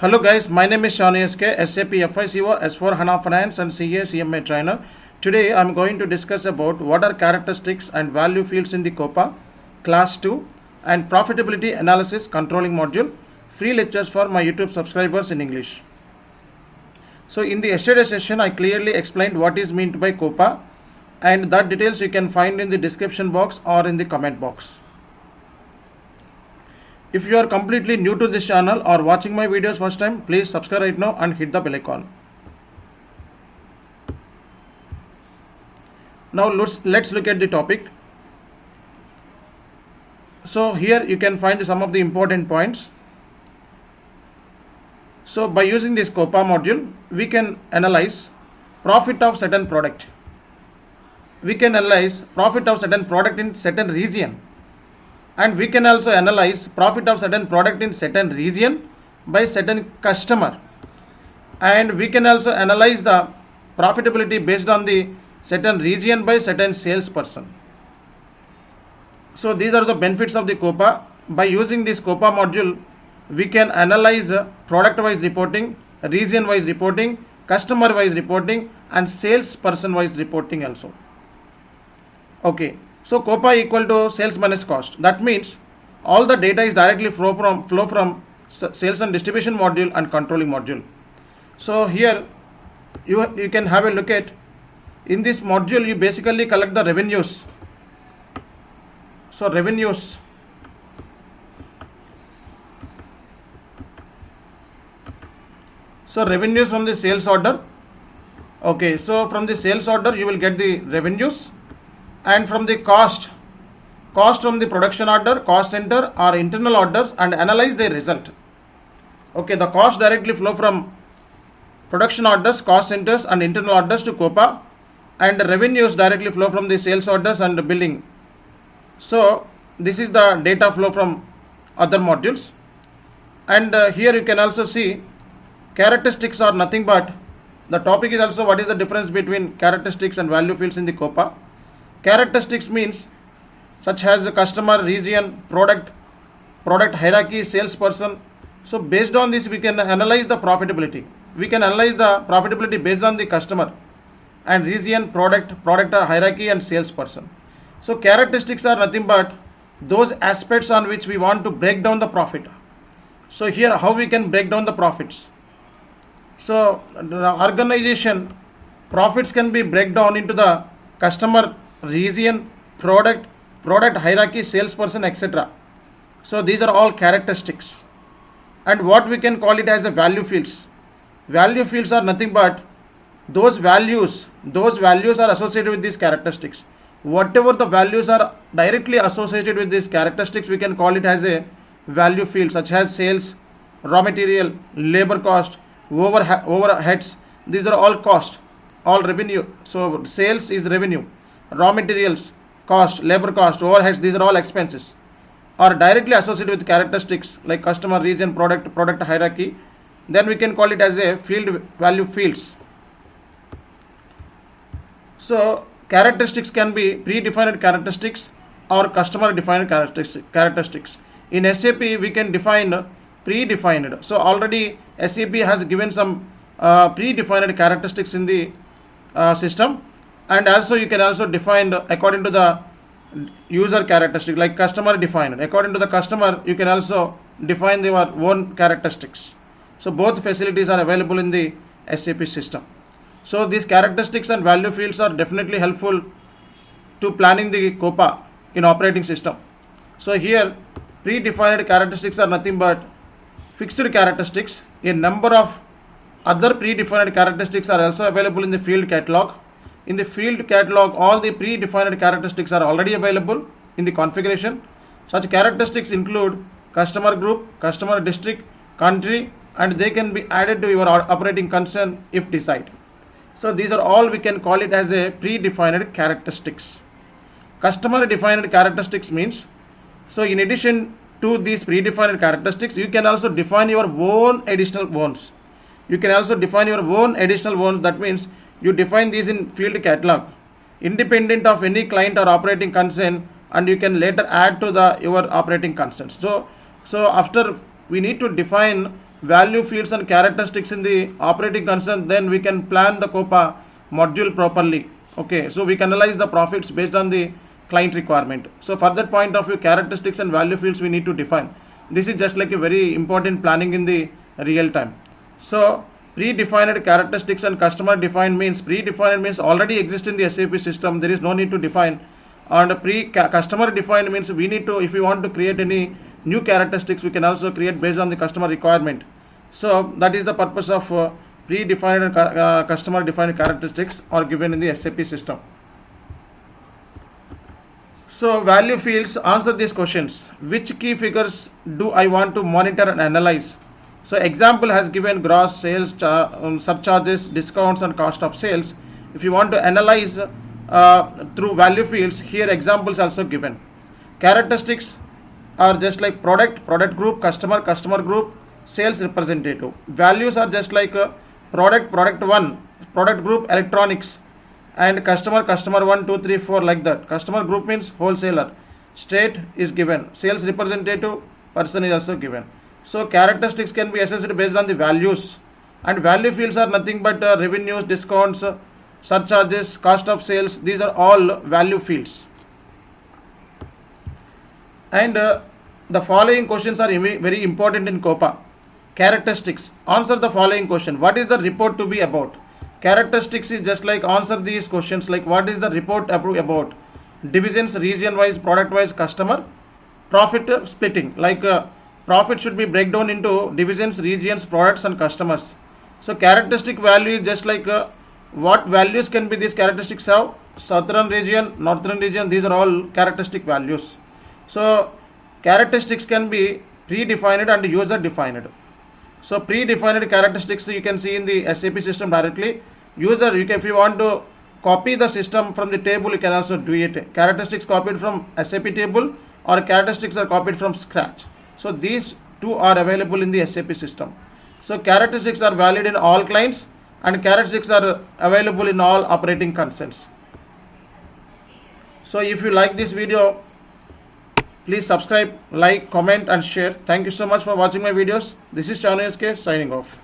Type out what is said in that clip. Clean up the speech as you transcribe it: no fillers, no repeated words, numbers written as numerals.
Hello guys, my name is Chanu SAP FI CO, S4 HANA Finance and CA CMA trainer. Today I am going to discuss about what are characteristics and value fields in the Copa, class 2 and profitability analysis controlling module. Free lectures for my YouTube subscribers in English. So in the yesterday session I clearly explained what is meant by Copa, and that details you can find in the description box or in the comment box. If you are completely new to this channel or watching my videos first time, please subscribe right now and hit the bell icon. Now let's look at the topic. So here you can find some of the important points. So by using this Copa module, we can analyze profit of certain product. We can analyze profit of certain product in certain region. And we can also analyze profit of certain product in certain region by certain customer. And we can also analyze the profitability based on the certain region by certain salesperson. So these are the benefits of the Copa. By using this Copa module, we can analyze product-wise reporting, region-wise reporting, customer-wise reporting, and salesperson-wise reporting also. Okay. So Copa equal to sales minus cost. That means all the data is directly flow from sales and distribution module and controlling module. So here you can have a look at, in this module you basically collect the revenues. So revenues. So revenues from the sales order. Okay, so from the sales order you will get the revenues. And from the cost from the production order, cost center or internal orders, and analyze the result. Okay, the cost directly flow from production orders, cost centers and internal orders to Copa, and the revenues directly flow from the sales orders and the billing. So this is the data flow from other modules. And here you can also see characteristics are nothing but, the topic is also what is the difference between characteristics and value fields in the Copa. Characteristics means such as the customer, region, product hierarchy, salesperson. So based on this we can analyze the profitability. We can analyze the profitability based on the customer and region, product hierarchy and salesperson. So characteristics are nothing but those aspects on which we want to break down the profit. So here how we can break down the profits. So the organization profits can be break down into the customer, region, product hierarchy, salesperson, etc. So these are all characteristics. And what we can call it as a value fields. Value fields are nothing but those values are associated with these characteristics. Whatever the values are directly associated with these characteristics, we can call it as a value field, such as sales, raw material, labor cost, overheads. These are all cost, all revenue. So sales is revenue. Raw materials, cost, labor cost, overheads, these are all expenses, are directly associated with characteristics like customer, region, product hierarchy. Then we can call it as a field value fields. So characteristics can be predefined characteristics or customer defined characteristics. In SAP we can define predefined. So already SAP has given some predefined characteristics in the system. And also you can also define according to the user characteristic, like customer defined. According to the customer, you can also define your own characteristics. So both facilities are available in the SAP system. So these characteristics and value fields are definitely helpful to planning the Copa in operating system. So here predefined characteristics are nothing but fixed characteristics. A number of other predefined characteristics are also available in the field catalog. In the field catalog, all the predefined characteristics are already available in the configuration. Such characteristics include customer group, customer district, country, and they can be added to your operating concern if desired. So these are all we can call it as a predefined characteristics. Customer defined characteristics means, so in addition to these predefined characteristics, you can also define your own additional ones. You can also define your own additional ones. That means you define these in field catalog independent of any client or operating concern, and you can later add to your operating concerns. So after we need to define value fields and characteristics in the operating concern, then we can plan the Copa module properly. Okay, so we can analyze the profits based on the client requirement. So for that point of view, characteristics and value fields we need to define. This is just like a very important planning in the real time. So predefined characteristics and customer defined means, predefined means already exist in the SAP system, there is no need to define. And customer defined means we need to, if we want to create any new characteristics, we can also create based on the customer requirement. So that is the purpose of predefined and customer defined characteristics are given in the SAP system. So value fields answer these questions. Which key figures do I want to monitor and analyze? So example has given gross sales, surcharges, discounts and cost of sales. If you want to analyze through value fields, here examples also given. Characteristics are just like product group, customer group, sales representative. Values are just like product 1, product group electronics, and customer 1, 2, 3, 4 like that. Customer group means wholesaler. State is given. Sales representative person is also given. So characteristics can be assessed based on the values, and value fields are nothing but revenues, discounts, surcharges, cost of sales. These are all value fields. And the following questions are very important in Copa. Characteristics. Answer the following question. What is the report to be about? Characteristics is just like answer these questions like what is the report about? Divisions, region wise, product wise, customer. Profit splitting, like profit should be break down into divisions, regions, products and customers. So characteristic value is just like what values can be these characteristics have? Southern region, northern region, these are all characteristic values. So characteristics can be predefined and user defined. So predefined characteristics you can see in the SAP system directly. User, if you want to copy the system from the table, you can also do it. Characteristics copied from SAP table or characteristics are copied from scratch. So these two are available in the SAP system. So characteristics are valid in all clients and characteristics are available in all operating concerns. So if you like this video, please subscribe, like, comment and share. Thank you so much for watching my videos. This is Chanu signing off.